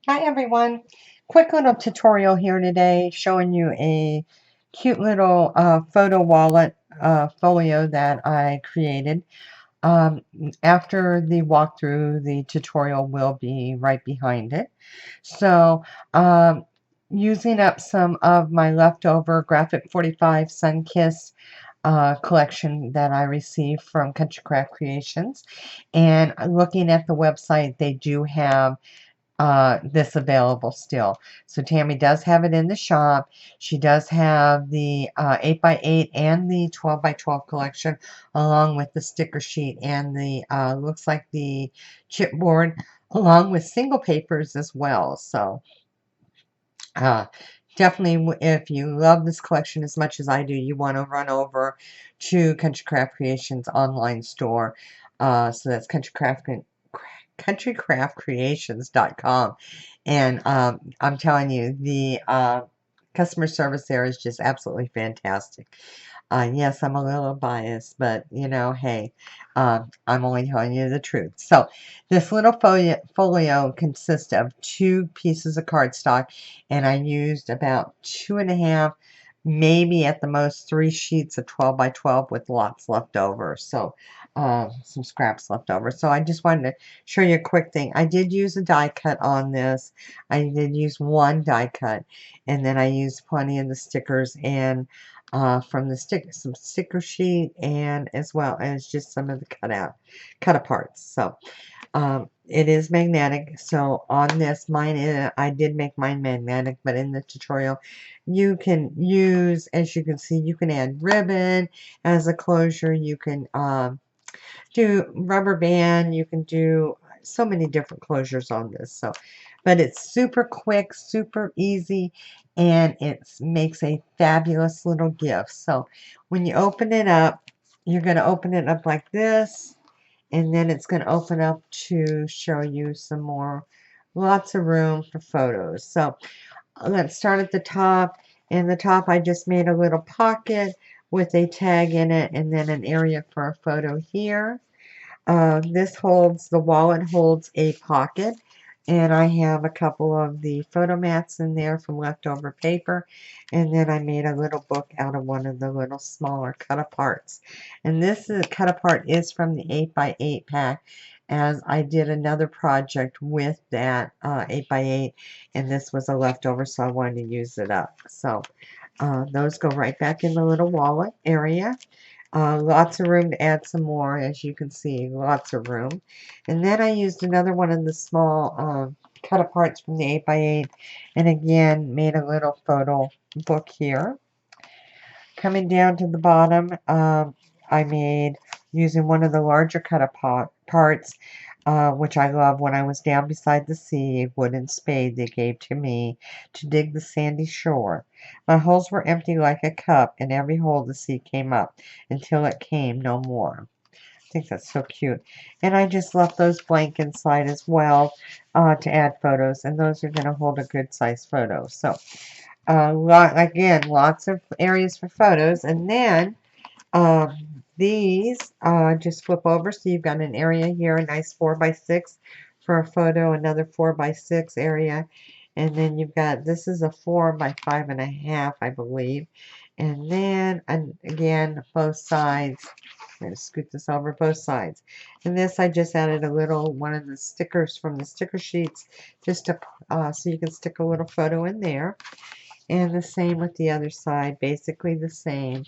Hi everyone. Quick little tutorial here today showing you a cute little photo wallet folio that I created. Um, After the walkthrough, the tutorial will be right behind it. So, using up some of my leftover Graphic 45 Sunkiss collection that I received from Country Craft Creations, and looking at the website, they do have this available still. So Tammy does have it in the shop. She does have the 8 by 8 and the 12 by 12 collection, along with the sticker sheet and the looks like the chipboard, along with single papers as well. So uh, definitely, if you love this collection as much as I do, you want to run over to Country Craft Creations online store. So that's countrycraftcreations.com. And I'm telling you, the customer service there is just absolutely fantastic. Yes, I'm a little biased, but hey, I'm only telling you the truth. So, this little folio consists of two pieces of cardstock, and I used about 2.5, maybe at the most 3 sheets of 12 by 12 with lots left over. So, some scraps left over. So, I just wanted to show you a quick thing. I did use a die cut on this. I did use one die cut, and then I used plenty of the stickers and from the some sticker sheet, and as well as just some of the cut aparts. So it is magnetic. So on this, I did make mine magnetic, but in the tutorial, you can use, as you can see, you can add ribbon as a closure. You can do rubber band. You can do so many different closures on this. So, but it's super quick, super easy, and it makes a fabulous little gift. So when you open it up, you're going to open it up like this, and then it's going to open up to show you some more, lots of room for photos. So let's start at the top. In the top, I just made a little pocket with a tag in it, and then an area for a photo here. The wallet holds a pocket, and I have a couple of the photo mats in there from leftover paper, and then I made a little book out of one of the little smaller cut aparts. And this cut apart is from the 8 by 8 pack, as I did another project with that 8 by 8, and this was a leftover, so I wanted to use it up. So those go right back in the little wallet area. Lots of room to add some more, as you can see, lots of room. And then I used another one of the small cut aparts from the 8 by 8, and again made a little photo book here. Coming down to the bottom, I made, using one of the larger parts, which I love, when I was down beside the sea, a wooden spade they gave to me to dig the sandy shore. My holes were empty like a cup, and every hole the sea came up, until it came no more. I think that's so cute. And I just left those blank inside as well to add photos, and those are going to hold a good size photo. So, again, lots of areas for photos. And then these just flip over, so you've got an area here, a nice 4 by 6 for a photo, another 4 by 6 area, and then you've got, this is a 4 by 5.5, I believe, and then again both sides. I'm going to scoot this over, both sides. And this, I just added a little one of the stickers from the sticker sheets, just to so you can stick a little photo in there. And the same with the other side, basically the same.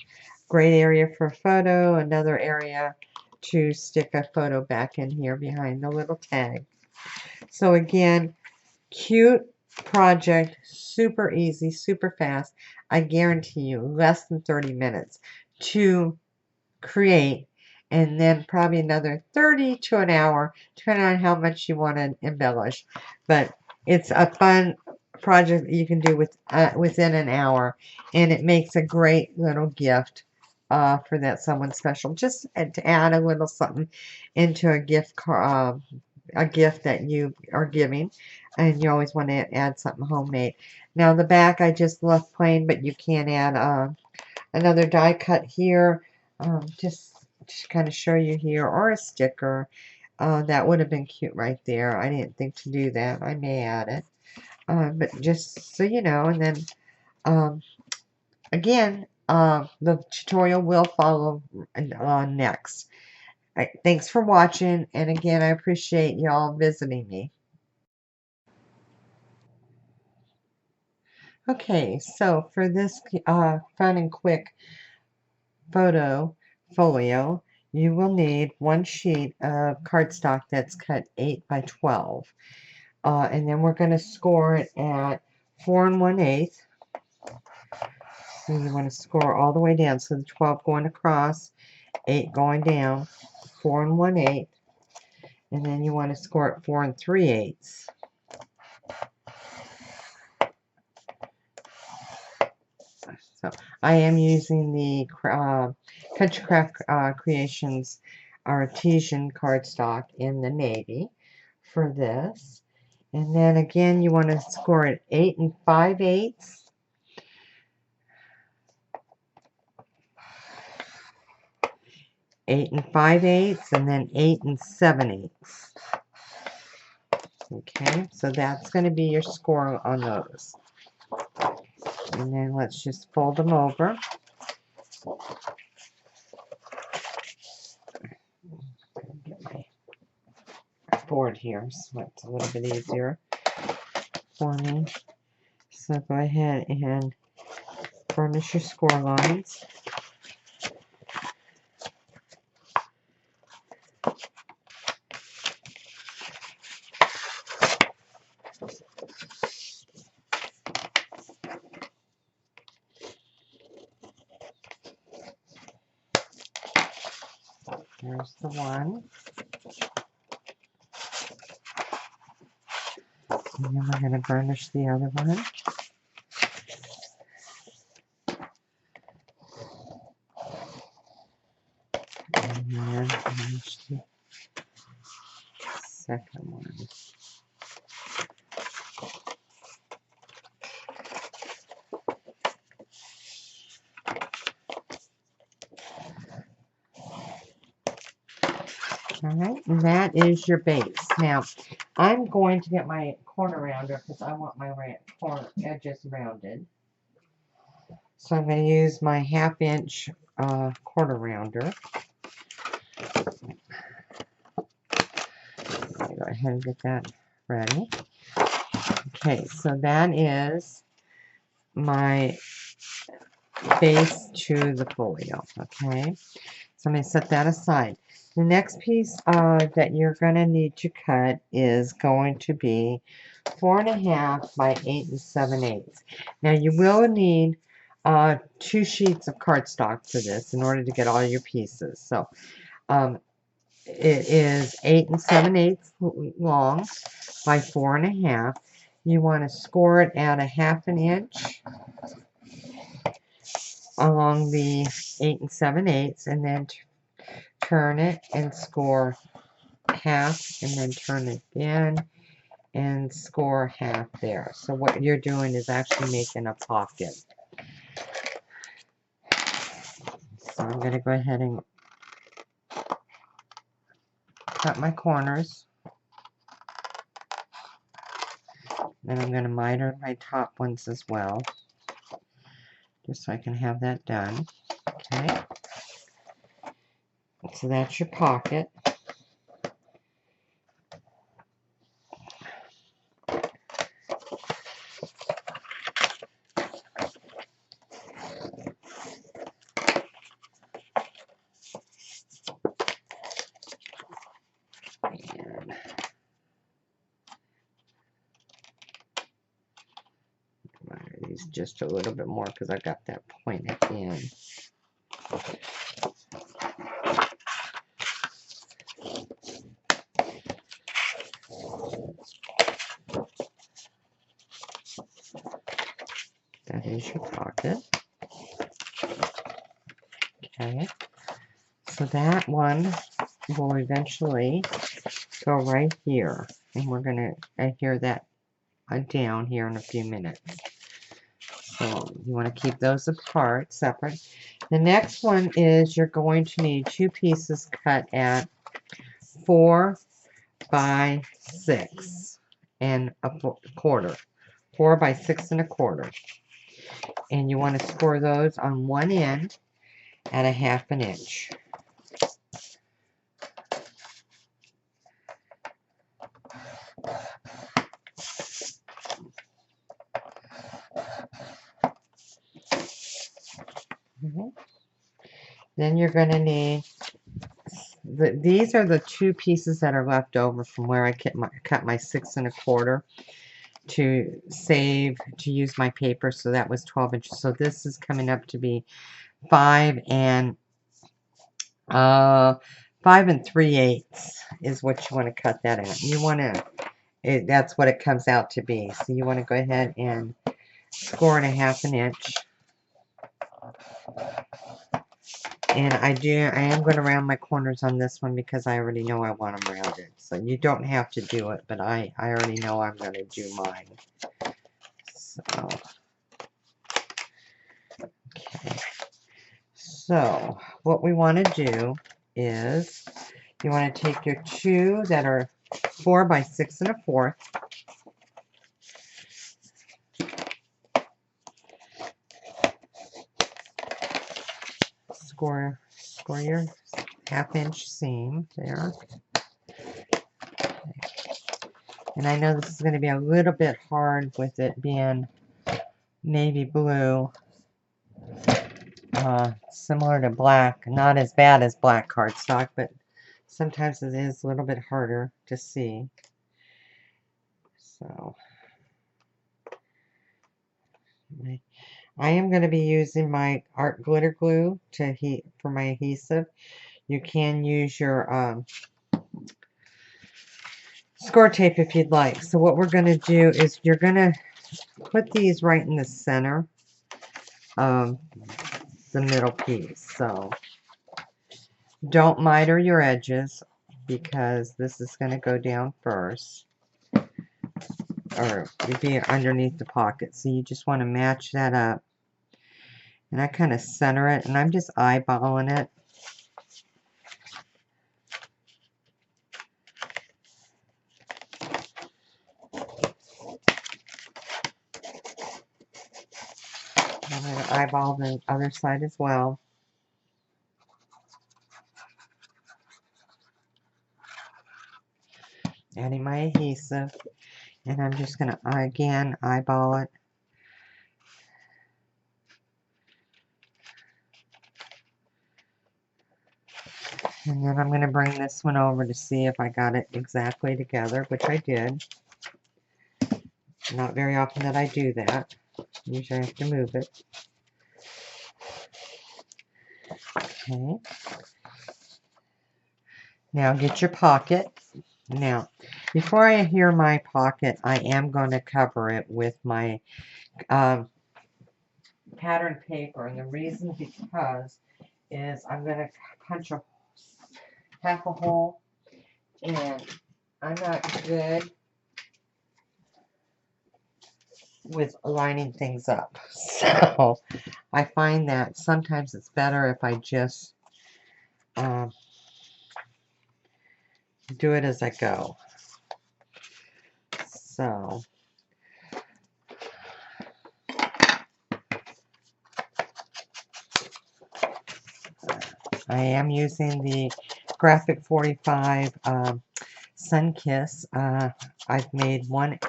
Great area for a photo, another area to stick a photo back in here behind the little tag. So again, cute project, super easy, super fast. I guarantee you less than 30 minutes to create, and then probably another 30 to an hour, depending on how much you want to embellish. But it's a fun project that you can do within an hour, and it makes a great little gift for that someone special. Just to add a little something into a gift that you are giving, and you always want to add something homemade. Now the back I just left plain, but you can add another die cut here, just to kind of show you here, or a sticker. That would have been cute right there. I didn't think to do that. I may add it. But just so you know, and then again, the tutorial will follow next. All right, thanks for watching, and again, I appreciate y'all visiting me. Okay, so for this fun and quick folio, you will need one sheet of cardstock that's cut 8 by 12. And then we're going to score it at 4 1/8. So you want to score all the way down. So the 12 going across, 8 going down, 4 1/8. And then you want to score it 4 3/8. So I am using the Country Craft Creations Artesian cardstock in the navy for this. And then again, you want to score it 8 5/8. 8 5/8, and then 8 7/8. Okay, so that's going to be your score on those. And then let's just fold them over. Get my board here so it's a little bit easier for me. So go ahead and burnish your score lines. There's the one. And then we're going to burnish the other one. And then burnish the second one. Alright, and that is your base. Now, I'm going to get my corner rounder because I want my corner edges rounded. So I'm going to use my 1/2 inch corner rounder. Go ahead and get that ready. Okay, so that is my base to the folio. Okay, so I'm going to set that aside. The next piece that you're going to need to cut is going to be 4 1/2 by 8 7/8. Now you will need 2 sheets of cardstock for this in order to get all your pieces. So it is 8 7/8 long by 4 1/2. You want to score it at 1/2 inch along the 8 7/8, and then turn it and score 1/2, and then turn it again and score 1/2 there. So what you're doing is actually making a pocket. So I'm going to go ahead and cut my corners. Then I'm going to miter my top ones as well, just so I can have that done. Okay. So that's your pocket. These just a little bit more because I got that point at the end. That is your pocket. Okay, so that one will eventually go right here, and we're going to adhere that down here in a few minutes. So you want to keep those apart, separate. The next one is you're going to need 2 pieces cut at 4 by 6 and a quarter. 4 by 6 and a quarter. And you want to score those on one end at a 1/2 inch. Then you're going to need, these are the 2 pieces that are left over from where I cut my 6 and a quarter to use my paper. So that was 12 inches. So this is coming up to be 5 and 3/8 is what you want to cut that at. You want to, that's what it comes out to be. So you want to go ahead and score in a 1/2 inch. And I am going to round my corners on this one because I already know I want them rounded. So you don't have to do it, but I already know I'm going to do mine. So, okay. So, what we want to do is, you want to take your 2 that are 4 by 6 and a 1/4. Score your 1/2 inch seam there. And I know this is going to be a little bit hard with it being navy blue, similar to black. Not as bad as black cardstock, but sometimes it is a little bit harder to see. So I am going to be using my art glitter glue for my adhesive. You can use your score tape if you'd like. So what we're going to do is you're going to put these right in the center of the middle piece. So don't miter your edges because this is going to go down first, or be underneath the pocket. So you just want to match that up. And I kind of center it, and I'm just eyeballing it. I'm going to eyeball the other side as well. Adding my adhesive, and I'm just going to, again, eyeball it. And then I'm going to bring this one over to see if I got it exactly together, which I did. Not very often that I do that. Usually I have to move it. Okay. Now get your pocket. Now, before I adhere my pocket, I am going to cover it with my pattern paper. And the reason because is I'm going to punch half a hole, and I'm not good with lining things up. So I find that sometimes it's better if I just do it as I go. So I am using the Graphic 45 Sun Kiss. I've made one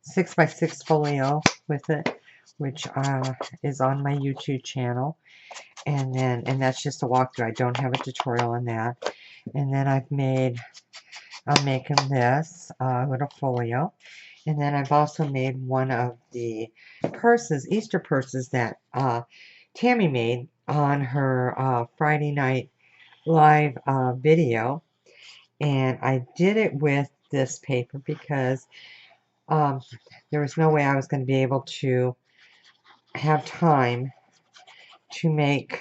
6x6 folio with it, which is on my YouTube channel. And that's just a walkthrough. I don't have a tutorial on that. And then I'm making this little folio. And then I've also made one of the purses, Easter purses that Tammy made on her Friday night live video. And I did it with this paper because there was no way I was going to be able to have time to make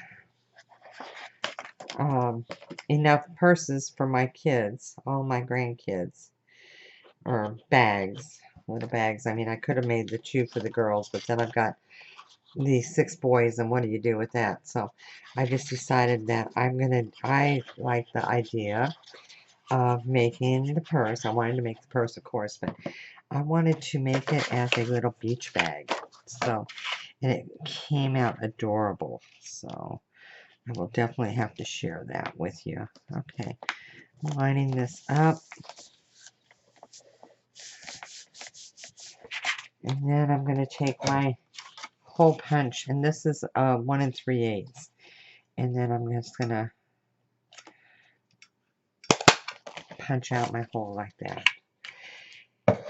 enough purses for my kids, all my grandkids, or bags, little bags. I mean, I could have made the 2 for the girls, but then I've got these 6 boys, and what do you do with that? So I just decided that I like the idea of making the purse. I wanted to make the purse, of course, but I wanted to make it as a little beach bag. So, and it came out adorable. So, I will definitely have to share that with you. Okay, lining this up. And then I'm going to take my hole punch, and this is 1 3/8. And then I'm just going to punch out my hole like that.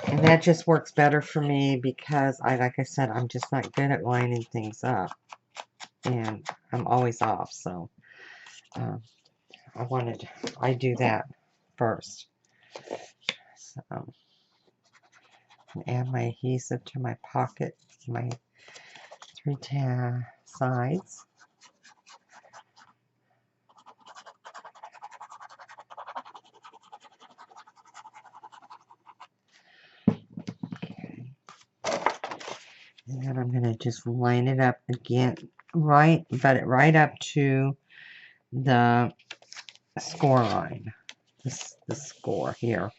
And that just works better for me because like I said, I'm just not good at lining things up. And I'm always off, so I do that first. So, add my adhesive to my pocket, my 3 sides. Okay. And then I'm going to just line it up again, right up to the score line, the score here.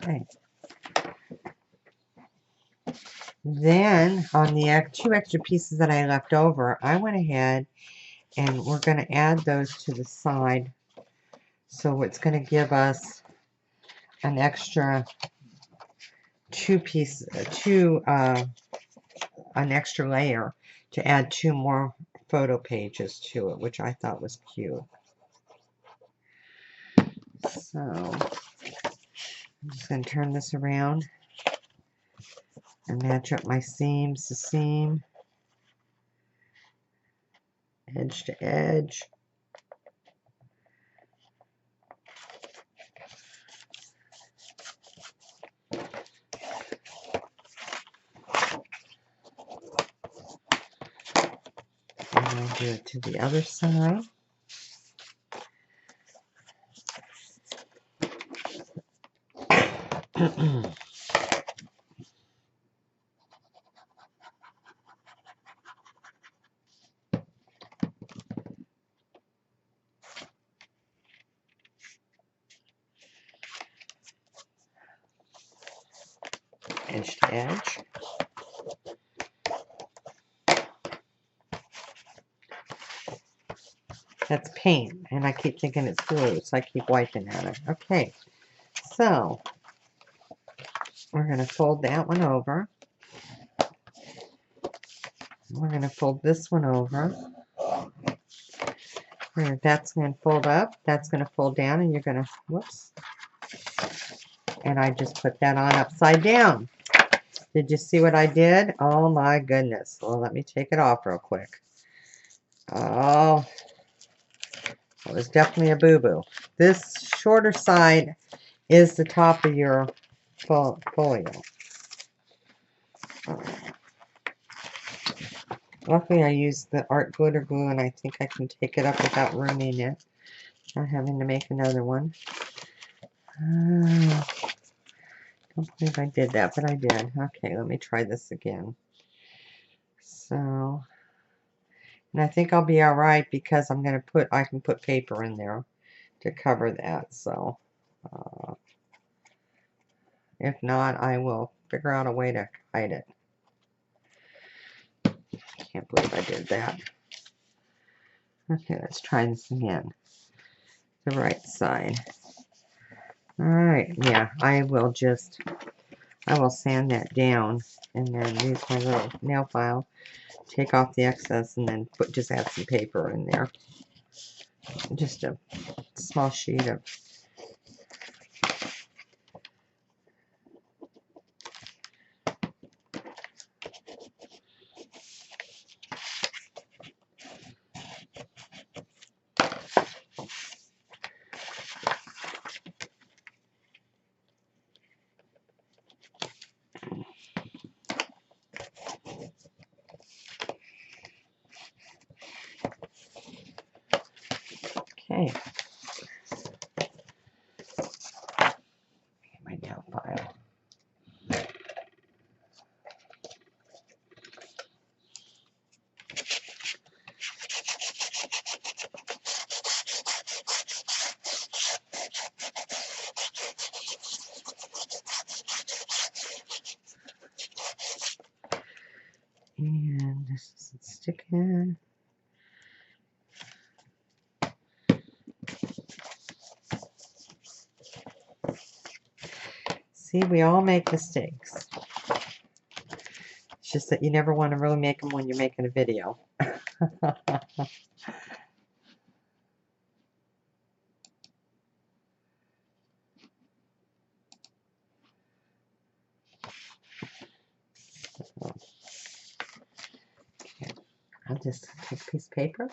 Okay. Then on the 2 extra pieces that I left over, I went ahead and we're going to add those to the side. So it's going to give us an extra an extra layer to add 2 more photo pages to it, which I thought was cute. So I'm just going to turn this around and match up my seams to seam, edge to edge. And I'll do it to the other side. Edge to edge. That's paint, and I keep thinking it's glue, so I keep wiping at it. Okay, so we're going to fold that one over. We're going to fold this one over. That's going to fold up, that's going to fold down, and you're going to, whoops. And I just put that on upside down. Did you see what I did? Oh my goodness. Well, let me take it off real quick. Oh, it was definitely a boo-boo. This shorter side is the top of your folio. Luckily, I used the art glitter glue, and I think I can take it up without ruining it. Not having to make another one. Don't believe I did that, but I did. Okay, let me try this again. So, and I think I'll be alright because I can put paper in there to cover that. So, if not, I will figure out a way to hide it. Can't believe I did that. Okay, let's try this again. The right side. Alright, yeah, I will sand that down and then use my little nail file, take off the excess, and then just add some paper in there. Just a small sheet of okay. My nail file. this doesn't stick in. See, we all make mistakes. It's just that you never want to really make them when you're making a video. I'll just take a piece of paper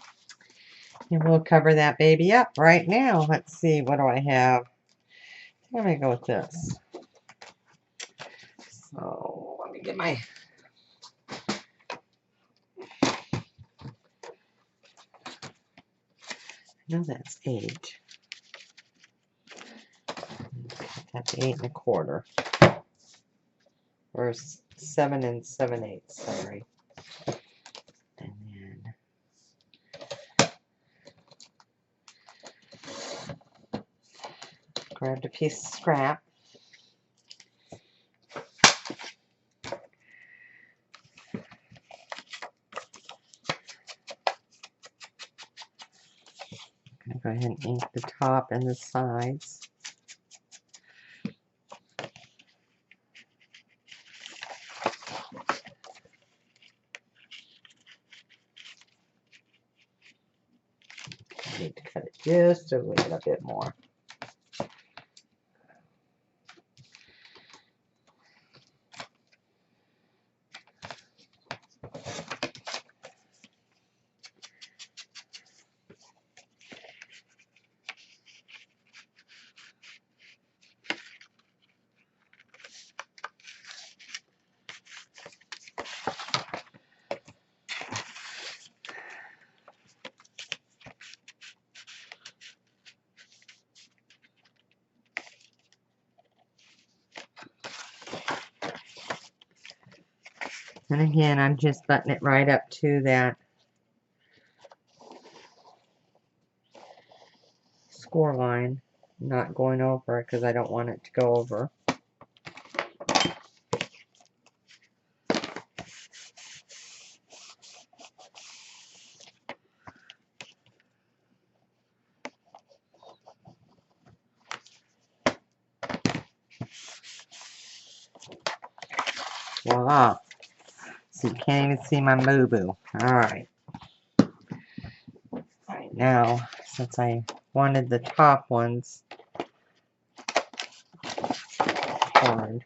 and we'll cover that baby up right now. Let's see, what do I have? I'm going to go with this. So let me get my... No, that's 8. That's 8 1/4. Or 7 7/8, sorry. And then grabbed a piece of scrap. I'm going to go ahead and ink the top and the sides. I need to cut it just a little bit more. And again, I'm just buttoning it right up to that score line, not going over it because I don't want it to go over. Voila. So you can't even see my boo-boo. Alright. Alright, now, since I wanted the top ones hard.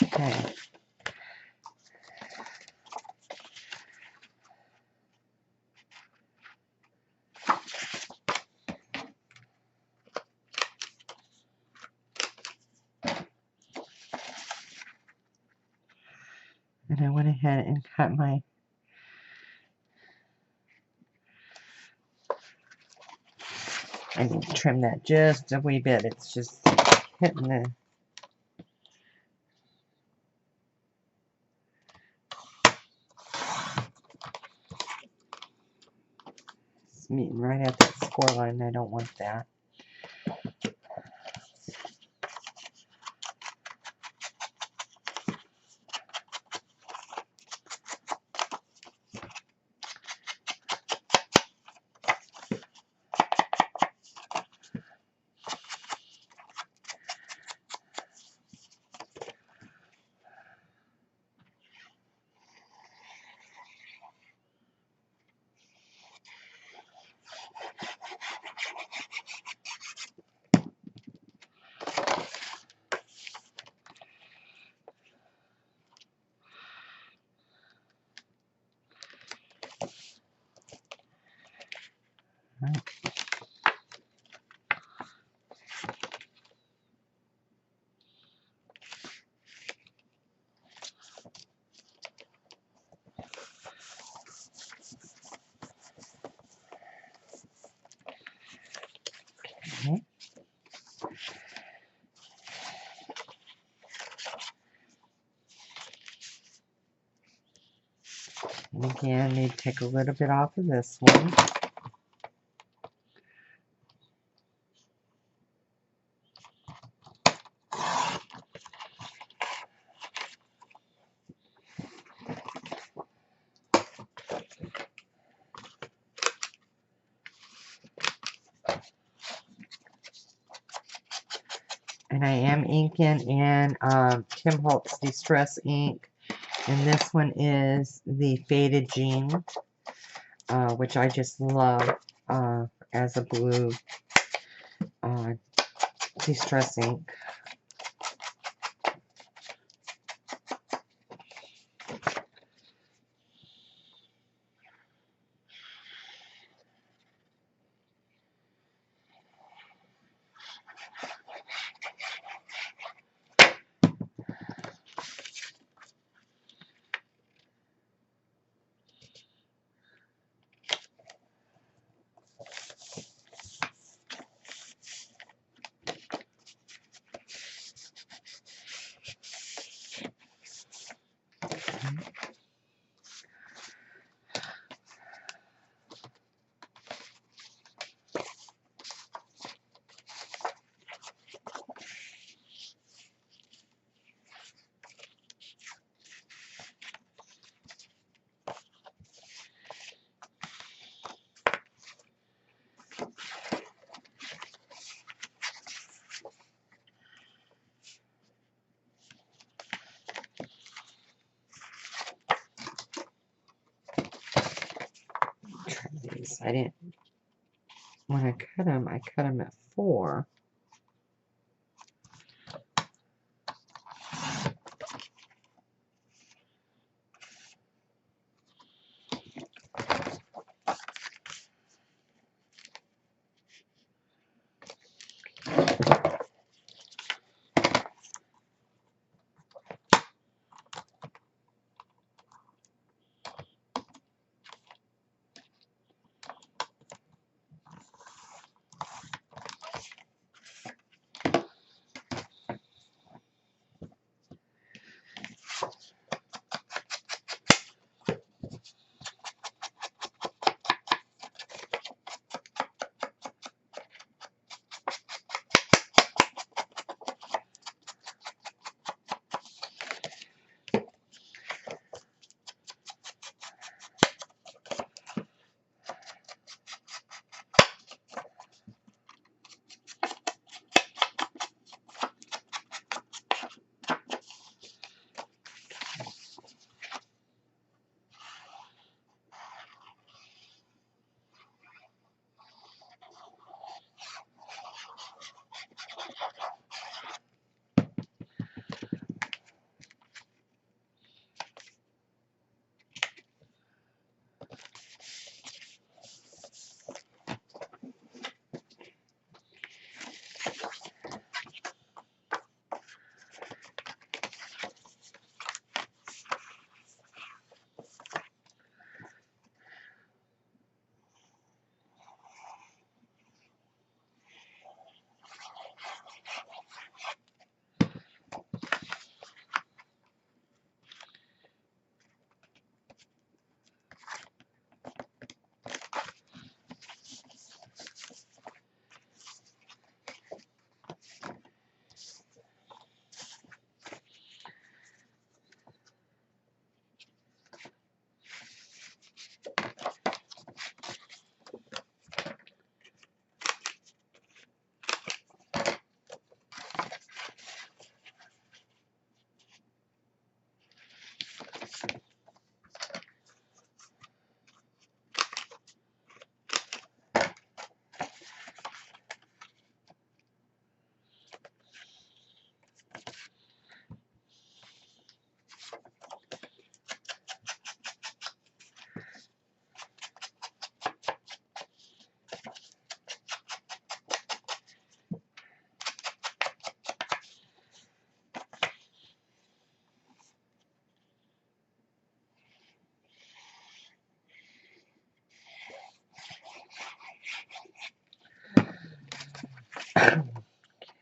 Okay. And I went ahead and cut my I need to trim that just a wee bit. It's just hitting the it's meeting right at that score line. I don't want that. Right. Okay. And again, I need to take a little bit off of this one. and I am inking in Tim Holtz Distress ink, and this one is the Faded Jean, which I just love as a blue distress ink. Try these. I didn't, when I cut them at 4.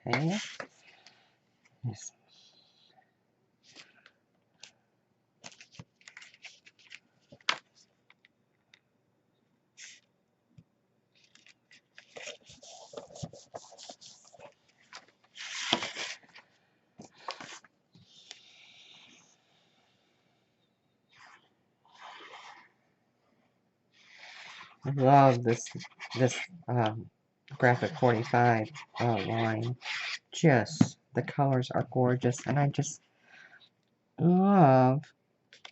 Okay. Yes. I love this graphic 45 line. Just The colors are gorgeous, and I just love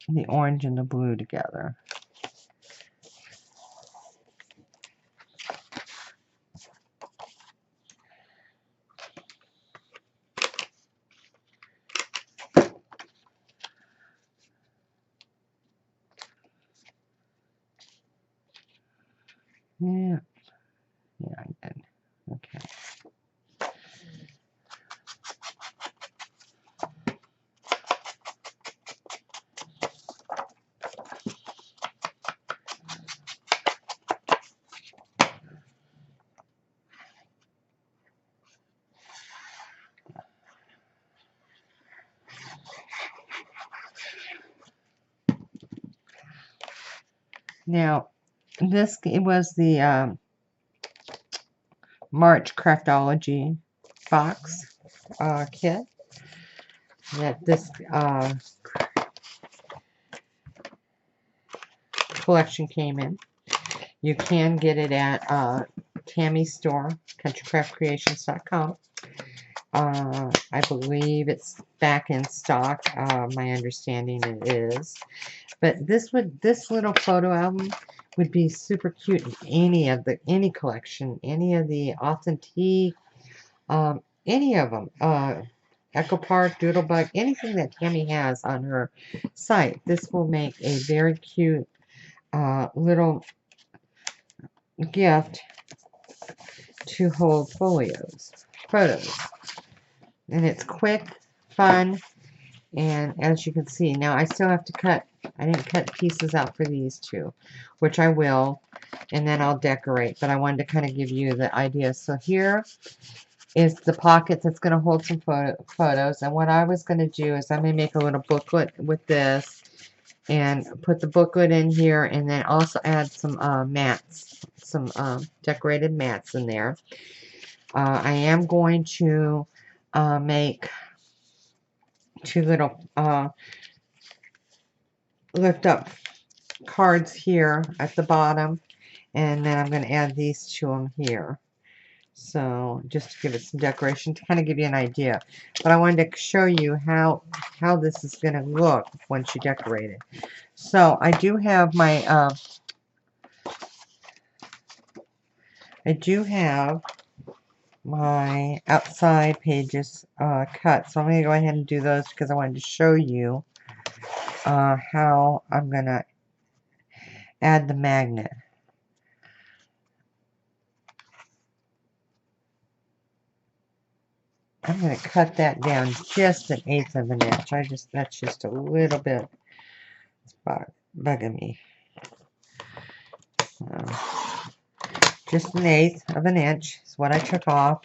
the orange and the blue together. Yeah, yeah, I did. Okay. Now, it was the March Craftology box kit that this collection came in. You can get it at Tammy's store, countrycraftcreations.com. I believe it's back in stock. My understanding it is. But this little photo album would be super cute in any collection, any of the authentique, any of them. Echo Park, Doodlebug, anything that Tammy has on her site. This will make a very cute little gift to hold photos. And it's quick, fun, and as you can see, now I still have to cut. I didn't cut pieces out for these two, which I will, and then I'll decorate, but I wanted to kind of give you the idea. So here is the pocket that's going to hold some photos, and what I was going to do is I'm going to make a little booklet with this, and put the booklet in here, and then also add some mats, some decorated mats in there. I am going to make two little lift up cards here at the bottom, and then I'm going to add these to them here. So just to give it some decoration, to kind of give you an idea. But I wanted to show you how this is going to look once you decorate it. So I do have my outside pages cut. So I'm going to go ahead and do those because I wanted to show you how I'm going to add the magnet. I'm going to cut that down just 1/8 of an inch. That's just a little bit, it's bugging me. So, just 1/8 of an inch is what I took off.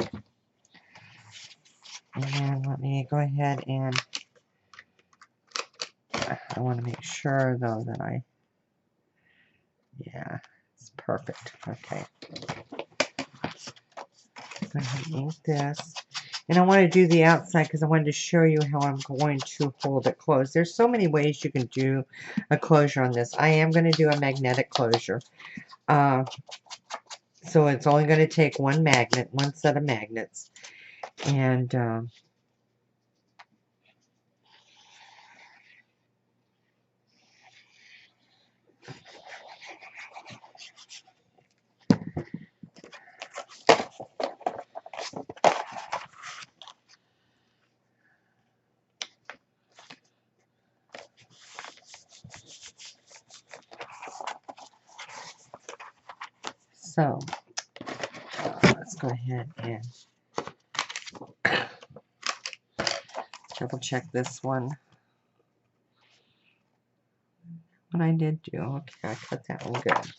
And then let me go ahead and, I want to make sure though that yeah, it's perfect. Okay. Go ahead and ink this. And I want to do the outside because I wanted to show you how I'm going to hold it closed. There's so many ways you can do a closure on this. I am going to do a magnetic closure. So it's only going to take one magnet, one set of magnets. And so let's go ahead and double check this one. What I did do, okay, I cut that one good.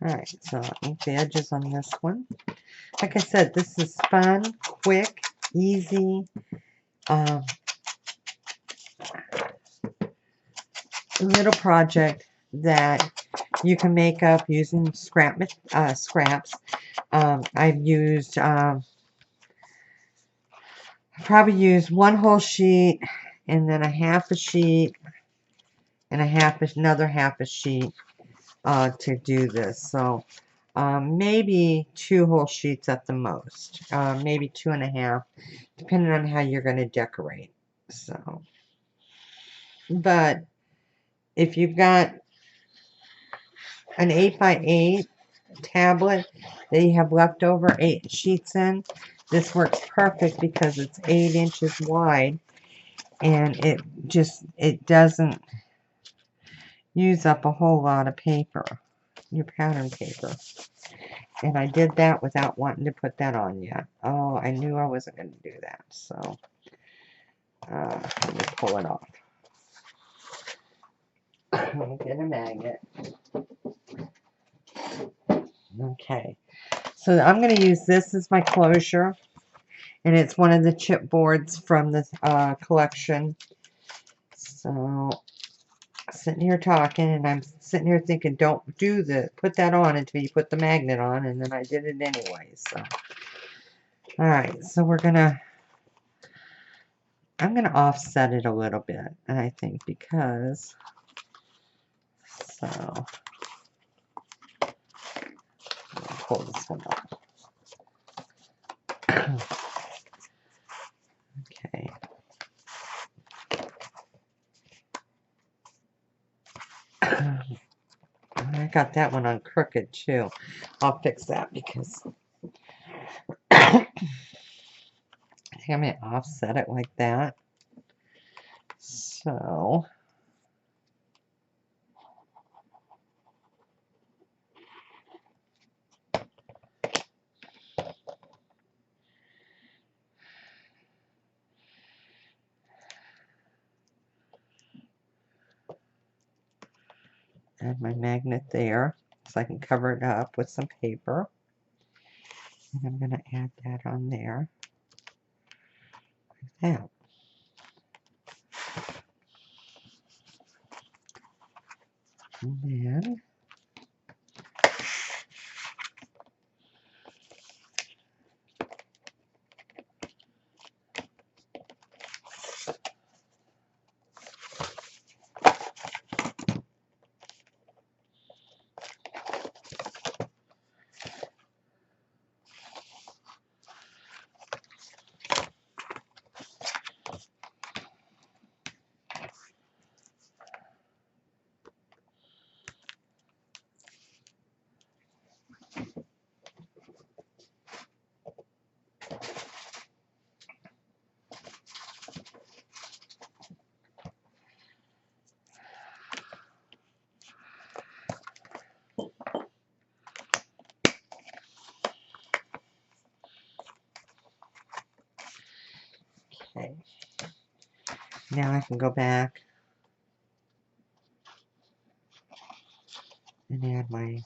Alright, so ink the edges on this one. Like I said, this is fun, quick, easy, little project that you can make up using scraps. I've used, probably used one whole sheet, and then a half a sheet, and another half a sheet to do this. So maybe 2 whole sheets at the most, maybe 2.5, depending on how you're going to decorate. So, but if you've got an 8x8 tablet that you have leftover 8 sheets in, this works perfect because it's 8 inches wide, and it doesn't use up a whole lot of paper, your pattern paper. And I did that without wanting to put that on yet. Oh, I knew I wasn't going to do that, so let me pull it off. I'll get a magnet. Okay, so I'm going to use this as my closure, and it's one of the chipboards from the collection. So, sitting here talking, and I'm sitting here thinking, don't put that on until you put the magnet on, and then I did it anyway. So, all right, so I'm gonna offset it a little bit, I think, because so pull this one off. Okay. I got that one on crooked too. I'll fix that because I think I'm gonna offset it like that. So add my magnet there so I can cover it up with some paper. And I'm going to add that on there like that. And then okay. Now I can go back and add my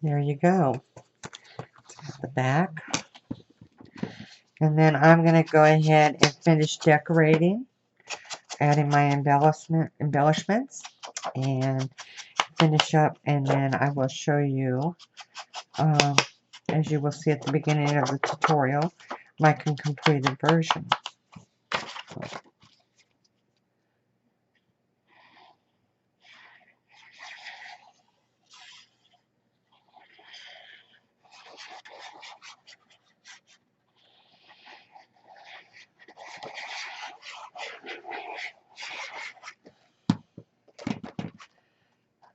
there you go. The back. And then I'm going to go ahead and finish decorating, adding my embellishments, and finish up, and then I will show you, as you will see at the beginning of the tutorial, my completed version.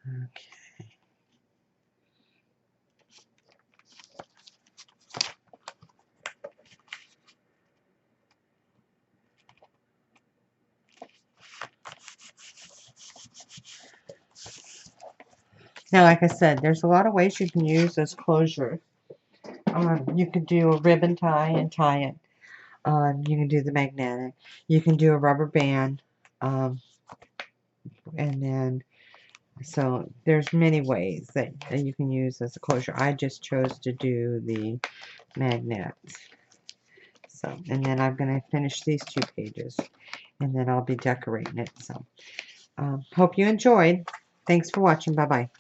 Okay. Now, like I said, there's a lot of ways you can use this closure. You can do a ribbon tie and tie it. You can do the magnetic. You can do a rubber band. And then So there's many ways that you can use as a closure. I just chose to do the magnet. So, and then I'm going to finish these 2 pages, and then I'll be decorating it. So, hope you enjoyed. Thanks for watching. Bye-bye.